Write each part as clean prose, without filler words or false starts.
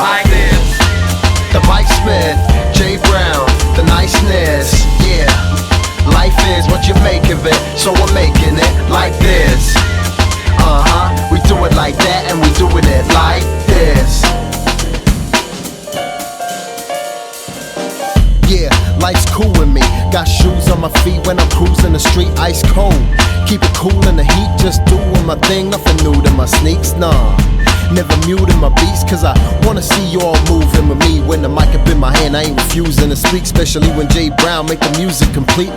like this. The Mike Smith, Jay Brown, the niceness, yeah. Life is what you make of it, so we're making it like this. We do it like that and we doing it like this. Yeah, life's cool with me. Got shoes on my feet when I'm cruising the street, ice cold. Keep it cool in the heat, just doing my thing. Nothing new to my sneaks, nah. Never muting my beats, cause I wanna see you all moving with me. When the mic up in my hand, I ain't refusing to speak. Especially when Jay Brown make the music complete,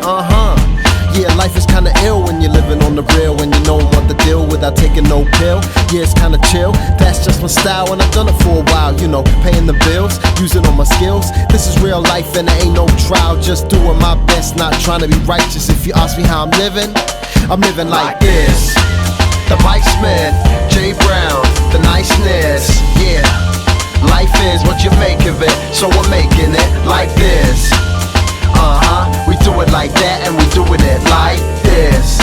Yeah, life is kinda ill when you're living on the real, when you know what to deal without taking no pill. Yeah, it's kinda chill, that's just my style, and I've done it for a while. You know, paying the bills, using all my skills. This is real life and there ain't no trial, just doing my best, not trying to be righteous. If you ask me how I'm living like this. The Mike Smith, Jay Brown, the niceness, yeah. Life is what you make of it, so we're making it like this. We do it like that and we doing it like this.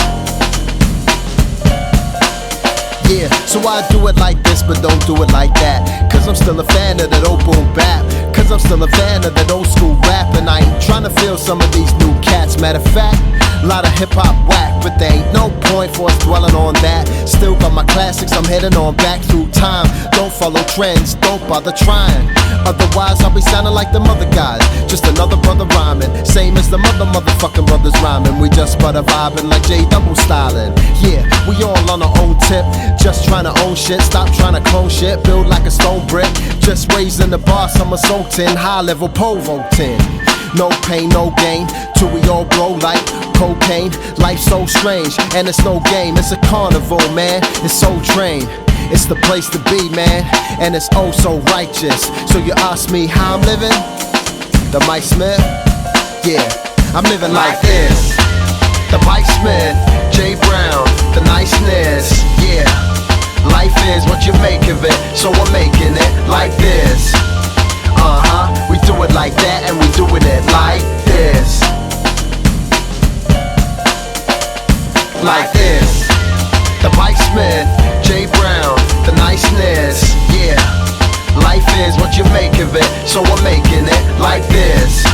Yeah, so I do it like this but don't do it like that. Cause I'm still a fan of that old boom bap. Cause I'm still a fan of that old school rap. And I ain't trying to feel some of these new cats. Matter of fact, a lot of hip-hop whack, but there ain't no point for us dwelling on that. Still got my classics, I'm heading on back through time. Don't follow trends, don't bother trying. Otherwise I'll be sounding like them other guys, just another brother rhyming, same as the motherfucking brothers rhyming. We just butter vibing like J Double styling. Yeah, we all on our own tip, just trying to own shit. Stop trying to clone shit, build like a stone brick. Just raising the bar, some assaulting, high level pole vaulting. No pain, no gain, till we all blow like cocaine. Life's so strange, and it's no game. It's a carnival, man, it's Soul Train. It's the place to be, man, and it's oh so righteous. So you ask me how I'm living? The Mike Smith? Yeah, I'm living like this. The Mike Smith, Jay Brown, the niceness, yeah. Life is what you make of it, so we're making it like this. We do it like that and we doing it like this. Like this. The Mike Smith, Jay Brown, the niceness, yeah. Life is what you make of it, so we're making it like this.